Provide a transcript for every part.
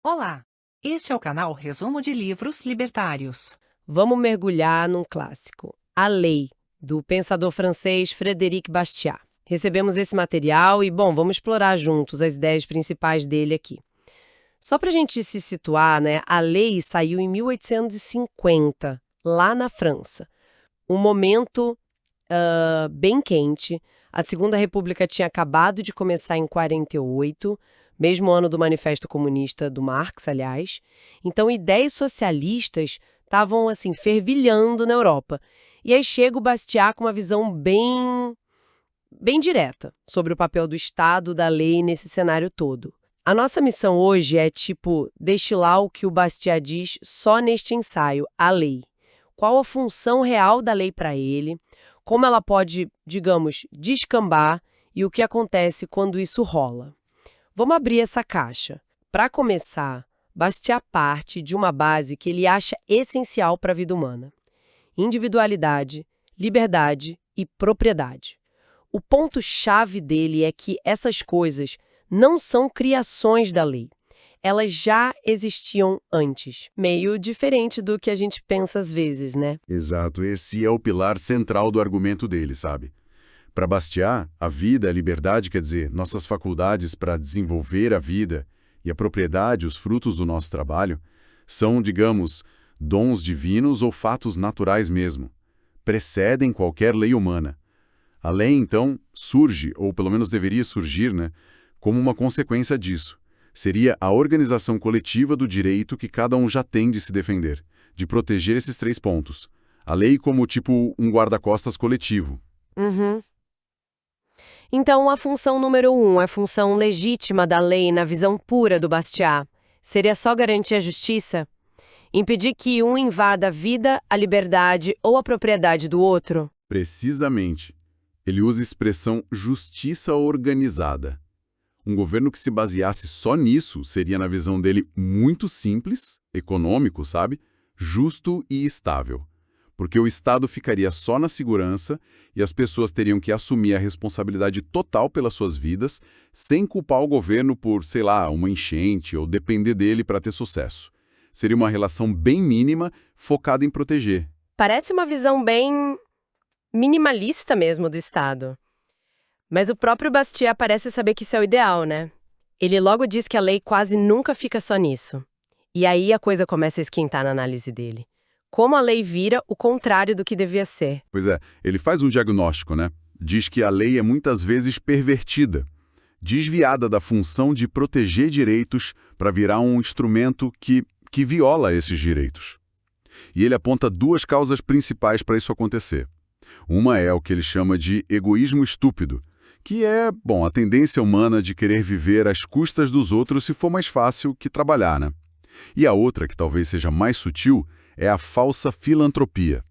Olá! Este é o canal Resumo de Livros Libertários. Vamos mergulhar num clássico, A Lei, do pensador francês Frédéric Bastiat. Recebemos esse material e, bom, vamos explorar juntos as ideias principais dele aqui. Só para a gente se situar, né, A Lei saiu em 1850, lá na França. Um momento bem quente. A Segunda República tinha acabado de começar em 48, mesmo ano do Manifesto Comunista do Marx, aliás. Então, ideias socialistas estavam, assim, fervilhando na Europa. E aí chega o Bastiat com uma visão bem direta sobre o papel do Estado, da lei nesse cenário todo. A nossa missão hoje é, destilar o que o Bastiat diz só neste ensaio, A Lei. Qual a função real da lei para ele, como ela pode, digamos, descambar e o que acontece quando isso rola. Vamos abrir essa caixa. Para começar, Bastiat parte de uma base que ele acha essencial para a vida humana: individualidade, liberdade e propriedade. O ponto-chave dele é que essas coisas não são criações da lei. Elas já existiam antes. Meio diferente do que a gente pensa às vezes, né? Exato, esse é o pilar central do argumento dele, sabe? Para Bastiat, a vida, a liberdade, quer dizer, nossas faculdades para desenvolver a vida e a propriedade, os frutos do nosso trabalho, são, digamos, dons divinos ou fatos naturais mesmo. Precedem qualquer lei humana. A lei, então, surge, ou pelo menos deveria surgir, né, como uma consequência disso. Seria a organização coletiva do direito que cada um já tem de se defender, de proteger esses 3 pontos. A lei como, um guarda-costas coletivo. Uhum. Então, a função número 1, a função legítima da lei na visão pura do Bastiat, seria só garantir a justiça? Impedir que um invada a vida, a liberdade ou a propriedade do outro? Precisamente. Ele usa a expressão justiça organizada. Um governo que se baseasse só nisso seria, na visão dele, muito simples, econômico, sabe? Justo e estável. Porque o Estado ficaria só na segurança e as pessoas teriam que assumir a responsabilidade total pelas suas vidas, sem culpar o governo por, sei lá, uma enchente ou depender dele para ter sucesso. Seria uma relação bem mínima, focada em proteger. Parece uma visão bem minimalista mesmo do Estado. Mas o próprio Bastiat parece saber que isso é o ideal, né? Ele logo diz que a lei quase nunca fica só nisso. E aí a coisa começa a esquentar na análise dele. Como a lei vira o contrário do que devia ser. Pois é, ele faz um diagnóstico, né? Diz que a lei é muitas vezes pervertida, desviada da função de proteger direitos para virar um instrumento que viola esses direitos. E ele aponta 2 causas principais para isso acontecer. Uma é o que ele chama de egoísmo estúpido, que é, a tendência humana de querer viver às custas dos outros se for mais fácil que trabalhar, né? E a outra, que talvez seja mais sutil, é a falsa filantropia.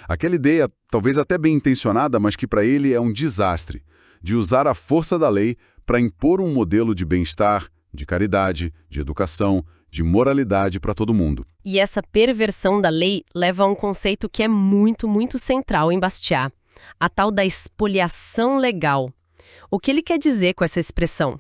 Aquela ideia, talvez até bem intencionada, mas que para ele é um desastre, de usar a força da lei para impor um modelo de bem-estar, de caridade, de educação, de moralidade para todo mundo. E essa perversão da lei leva a um conceito que é muito, muito central em Bastiat, a tal da expoliação legal. O que ele quer dizer com essa expressão?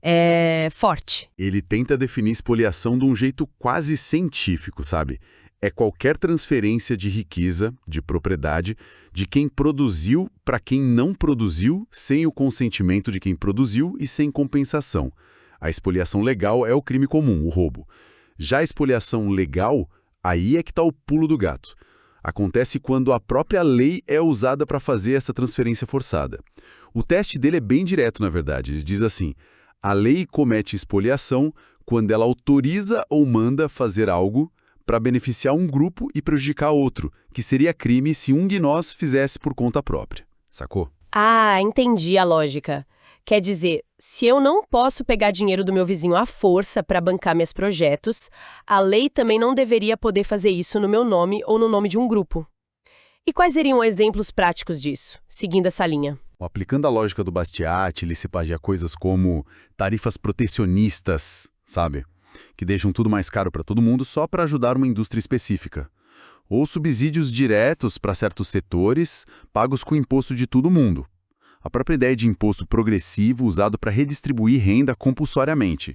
É forte. Ele tenta definir expoliação de um jeito quase científico, sabe? É qualquer transferência de riqueza, de propriedade, de quem produziu para quem não produziu, sem o consentimento de quem produziu e sem compensação. A expoliação legal é o crime comum, o roubo. Já a expoliação legal, aí é que está o pulo do gato. Acontece quando a própria lei é usada para fazer essa transferência forçada. O teste dele é bem direto, na verdade. Ele diz assim: a lei comete expoliação quando ela autoriza ou manda fazer algo para beneficiar um grupo e prejudicar outro, que seria crime se um de nós fizesse por conta própria. Sacou? Ah, entendi a lógica. Quer dizer, se eu não posso pegar dinheiro do meu vizinho à força para bancar meus projetos, a lei também não deveria poder fazer isso no meu nome ou no nome de um grupo. E quais seriam exemplos práticos disso, seguindo essa linha? Aplicando a lógica do Bastiat, ele se pagia coisas como tarifas protecionistas, sabe? Que deixam tudo mais caro para todo mundo só para ajudar uma indústria específica. Ou subsídios diretos para certos setores, pagos com imposto de todo mundo. A própria ideia de imposto progressivo usado para redistribuir renda compulsoriamente.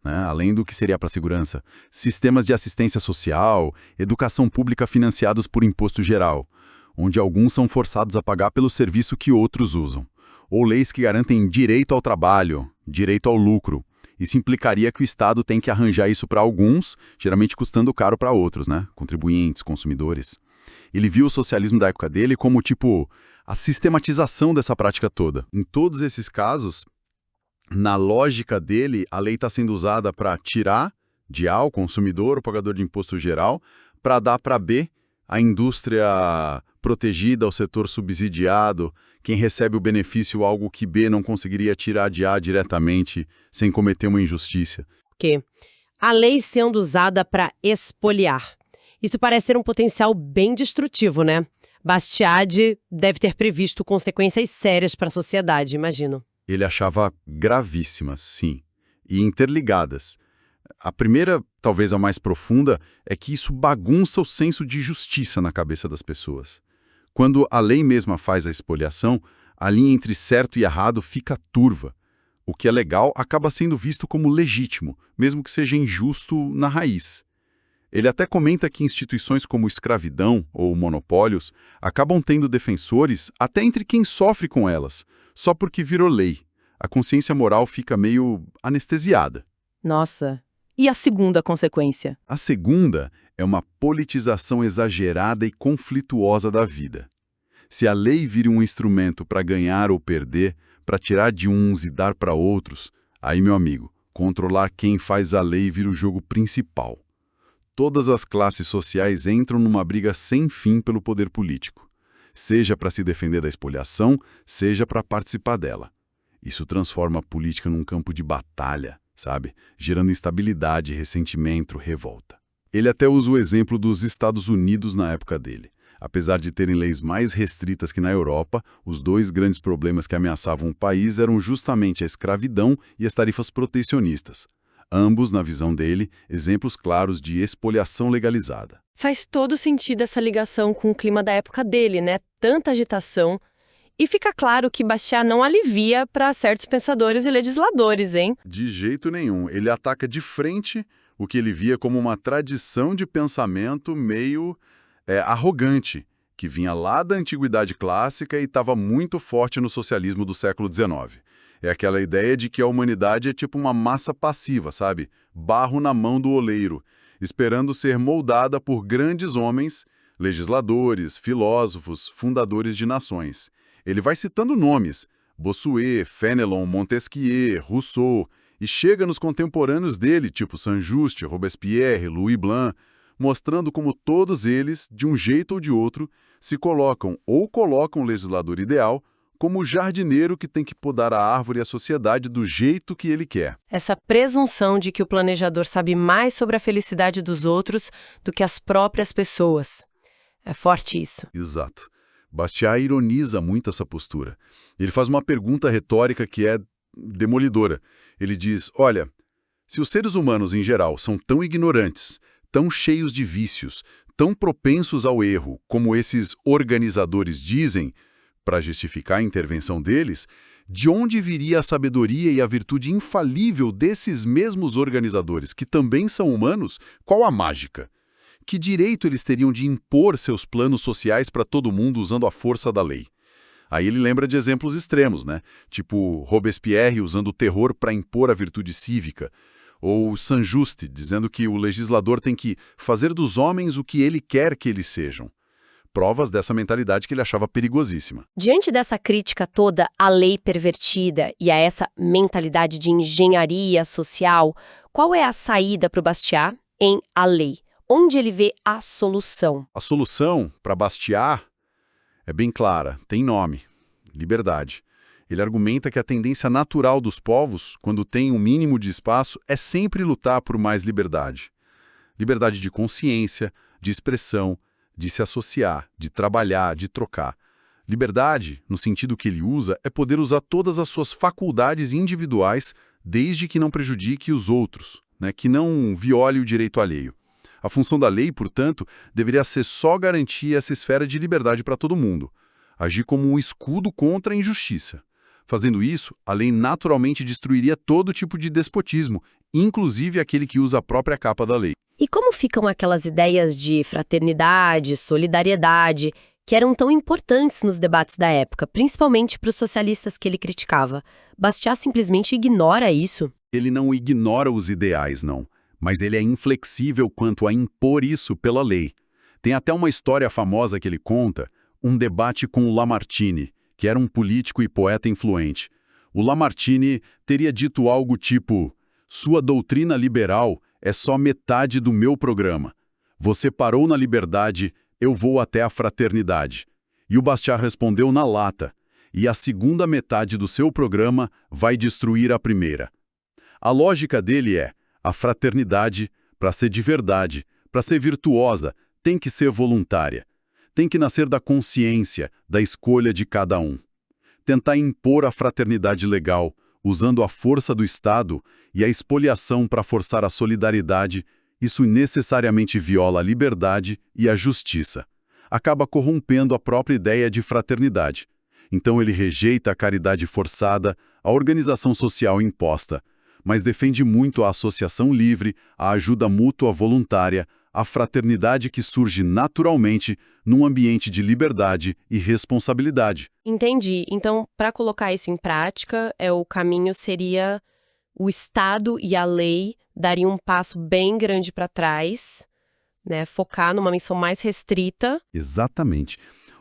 né? Além do que seria para a segurança. Sistemas de assistência social, educação pública financiados por imposto geral, onde alguns são forçados a pagar pelo serviço que outros usam. Ou leis que garantem direito ao trabalho, direito ao lucro. Isso implicaria que o Estado tem que arranjar isso para alguns, geralmente custando caro para outros, né? Contribuintes, consumidores. Ele viu o socialismo da época dele como, tipo, a sistematização dessa prática toda. Em todos esses casos, na lógica dele, a lei está sendo usada para tirar de A, o consumidor, o pagador de imposto geral, para dar para B, a indústria protegida, o setor subsidiado, quem recebe o benefício, algo que B não conseguiria tirar de A diretamente, sem cometer uma injustiça. Que a lei sendo usada para expoliar. Isso parece ter um potencial bem destrutivo, né? Bastiat deve ter previsto consequências sérias para a sociedade, imagino. Ele achava gravíssimas, sim, e interligadas. A primeira, talvez a mais profunda, é que isso bagunça o senso de justiça na cabeça das pessoas. Quando a lei mesma faz a expoliação, a linha entre certo e errado fica turva. O que é legal acaba sendo visto como legítimo, mesmo que seja injusto na raiz. Ele até comenta que instituições como escravidão ou monopólios acabam tendo defensores até entre quem sofre com elas, só porque virou lei. A consciência moral fica meio anestesiada. Nossa. E a segunda consequência? A segunda é uma politização exagerada e conflituosa da vida. Se a lei vira um instrumento para ganhar ou perder, para tirar de uns e dar para outros, aí, meu amigo, controlar quem faz a lei vira o jogo principal. Todas as classes sociais entram numa briga sem fim pelo poder político, seja para se defender da expoliação, seja para participar dela. Isso transforma a política num campo de batalha, sabe? Gerando instabilidade, ressentimento, revolta. Ele até usa o exemplo dos Estados Unidos na época dele. Apesar de terem leis mais restritas que na Europa, os dois grandes problemas que ameaçavam o país eram justamente a escravidão e as tarifas protecionistas. Ambos, na visão dele, exemplos claros de expoliação legalizada. Faz todo sentido essa ligação com o clima da época dele, né? Tanta agitação. E fica claro que Bastiat não alivia para certos pensadores e legisladores, hein? De jeito nenhum. Ele ataca de frente o que ele via como uma tradição de pensamento meio arrogante, que vinha lá da antiguidade clássica e estava muito forte no socialismo do século XIX. É aquela ideia de que a humanidade é tipo uma massa passiva, sabe? Barro na mão do oleiro, esperando ser moldada por grandes homens, legisladores, filósofos, fundadores de nações. Ele vai citando nomes, Bossuet, Fénelon, Montesquieu, Rousseau, e chega nos contemporâneos dele, tipo Saint-Just, Robespierre, Louis Blanc, mostrando como todos eles, de um jeito ou de outro, se colocam ou colocam o legislador ideal como o jardineiro que tem que podar a árvore e a sociedade do jeito que ele quer. Essa presunção de que o planejador sabe mais sobre a felicidade dos outros do que as próprias pessoas. É forte isso. Exato. Bastiat ironiza muito essa postura. Ele faz uma pergunta retórica que é demolidora. Ele diz, olha, se os seres humanos em geral são tão ignorantes, tão cheios de vícios, tão propensos ao erro, como esses organizadores dizem, para justificar a intervenção deles, de onde viria a sabedoria e a virtude infalível desses mesmos organizadores, que também são humanos? Qual a mágica? Que direito eles teriam de impor seus planos sociais para todo mundo usando a força da lei? Aí ele lembra de exemplos extremos, né? Tipo Robespierre usando o terror para impor a virtude cívica, ou Saint-Just dizendo que o legislador tem que fazer dos homens o que ele quer que eles sejam. Provas dessa mentalidade que ele achava perigosíssima. Diante dessa crítica toda à lei pervertida e a essa mentalidade de engenharia social, qual é a saída para o Bastiat em A Lei? Onde ele vê a solução? A solução, para Bastiat, é bem clara, tem nome: liberdade. Ele argumenta que a tendência natural dos povos, quando tem um mínimo de espaço, é sempre lutar por mais liberdade. Liberdade de consciência, de expressão, de se associar, de trabalhar, de trocar. Liberdade, no sentido que ele usa, é poder usar todas as suas faculdades individuais, desde que não prejudique os outros, né, que não viole o direito alheio. A função da lei, portanto, deveria ser só garantir essa esfera de liberdade para todo mundo, agir como um escudo contra a injustiça. Fazendo isso, a lei naturalmente destruiria todo tipo de despotismo, inclusive aquele que usa a própria capa da lei. E como ficam aquelas ideias de fraternidade, solidariedade, que eram tão importantes nos debates da época, principalmente para os socialistas que ele criticava? Bastiat simplesmente ignora isso? Ele não ignora os ideais, não, mas ele é inflexível quanto a impor isso pela lei. Tem até uma história famosa que ele conta, um debate com o Lamartine, que era um político e poeta influente. O Lamartine teria dito algo tipo: "Sua doutrina liberal é só metade do meu programa. Você parou na liberdade, eu vou até a fraternidade." E o Bastiat respondeu na lata: "E a segunda metade do seu programa vai destruir a primeira." A lógica dele é: a fraternidade, para ser de verdade, para ser virtuosa, tem que ser voluntária. Tem que nascer da consciência, da escolha de cada um. Tentar impor a fraternidade legal, usando a força do Estado e a expoliação para forçar a solidariedade, isso necessariamente viola a liberdade e a justiça. Acaba corrompendo a própria ideia de fraternidade. Então ele rejeita a caridade forçada, a organização social imposta, mas defende muito a associação livre, a ajuda mútua voluntária, a fraternidade que surge naturalmente num ambiente de liberdade e responsabilidade. Entendi. Então, para colocar isso em prática, o caminho seria o Estado e a lei dariam um passo bem grande para trás, né? Focar numa missão mais restrita. Exatamente.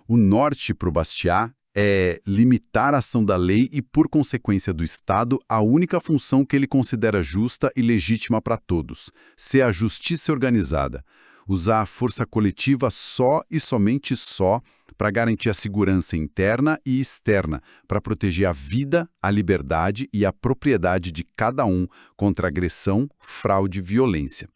O norte para o Bastiat é limitar a ação da lei e, por consequência do Estado, a única função que ele considera justa e legítima para todos, ser a justiça organizada, usar a força coletiva só e somente só para garantir a segurança interna e externa, para proteger a vida, a liberdade e a propriedade de cada um contra agressão, fraude e violência.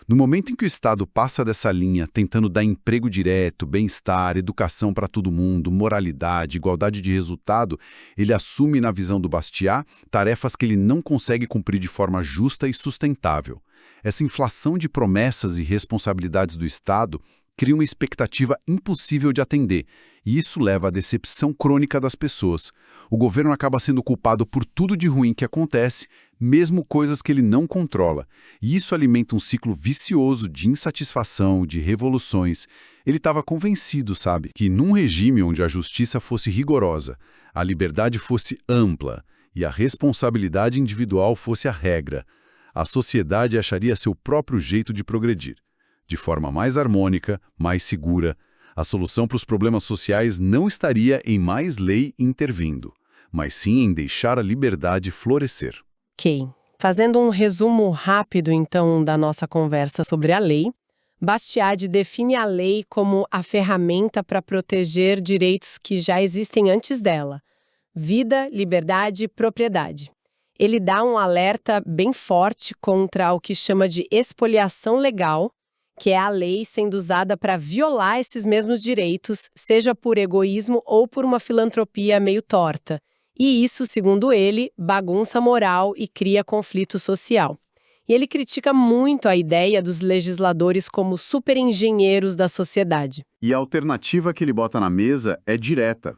No momento em que o Estado passa dessa linha, tentando dar emprego direto, bem-estar, educação para todo mundo, moralidade, igualdade de resultado, ele assume, na visão do Bastiat, tarefas que ele não consegue cumprir de forma justa e sustentável. Essa inflação de promessas e responsabilidades do Estado cria uma expectativa impossível de atender, e isso leva à decepção crônica das pessoas. O governo acaba sendo culpado por tudo de ruim que acontece, mesmo coisas que ele não controla. E isso alimenta um ciclo vicioso de insatisfação, de revoluções. Ele estava convencido, sabe, que num regime onde a justiça fosse rigorosa, a liberdade fosse ampla e a responsabilidade individual fosse a regra, a sociedade acharia seu próprio jeito de progredir. De forma mais harmônica, mais segura, a solução para os problemas sociais não estaria em mais lei intervindo, mas sim em deixar a liberdade florescer. Ok. Fazendo um resumo rápido, então, da nossa conversa sobre a lei, Bastiat define a lei como a ferramenta para proteger direitos que já existem antes dela: vida, liberdade e propriedade. Ele dá um alerta bem forte contra o que chama de expoliação legal, que é a lei sendo usada para violar esses mesmos direitos, seja por egoísmo ou por uma filantropia meio torta. E isso, segundo ele, bagunça a moral e cria conflito social. E ele critica muito a ideia dos legisladores como superengenheiros da sociedade. E a alternativa que ele bota na mesa é direta: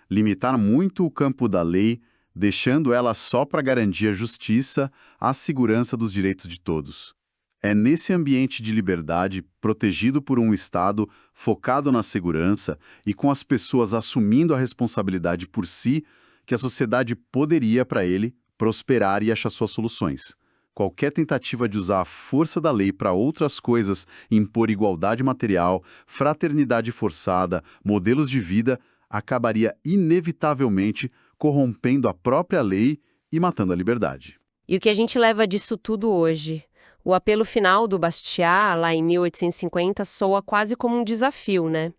limitar muito o campo da lei, deixando ela só para garantir a justiça, a segurança dos direitos de todos. É nesse ambiente de liberdade, protegido por um Estado focado na segurança e com as pessoas assumindo a responsabilidade por si, que a sociedade poderia, para ele, prosperar e achar suas soluções. Qualquer tentativa de usar a força da lei para outras coisas, impor igualdade material, fraternidade forçada, modelos de vida, acabaria inevitavelmente corrompendo a própria lei e matando a liberdade. E o que a gente leva disso tudo hoje? O apelo final do Bastiat, lá em 1850, soa quase como um desafio, né?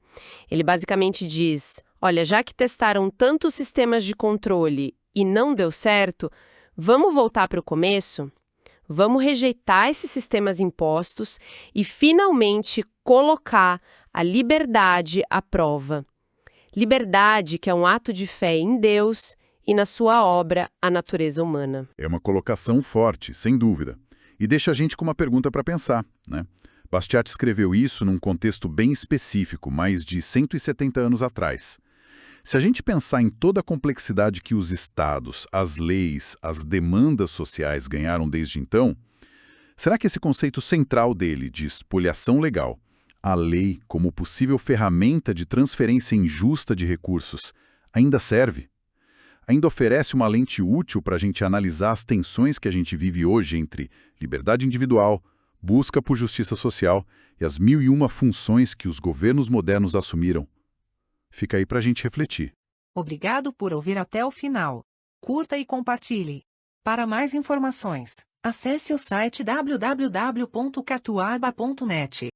Ele basicamente diz: olha, já que testaram tantos sistemas de controle e não deu certo, vamos voltar para o começo? Vamos rejeitar esses sistemas impostos e finalmente colocar a liberdade à prova. Liberdade que é um ato de fé em Deus e na sua obra, a natureza humana. É uma colocação forte, sem dúvida. E deixa a gente com uma pergunta para pensar, né? Bastiat escreveu isso num contexto bem específico, mais de 170 anos atrás. Se a gente pensar em toda a complexidade que os estados, as leis, as demandas sociais ganharam desde então, será que esse conceito central dele, de espoliação legal, a lei como possível ferramenta de transferência injusta de recursos, ainda serve? Ainda oferece uma lente útil para a gente analisar as tensões que a gente vive hoje entre liberdade individual, busca por justiça social e as 1001 funções que os governos modernos assumiram? Fica aí para a gente refletir. Obrigado por ouvir até o final. Curta e compartilhe. Para mais informações, acesse o site www.catuaba.net.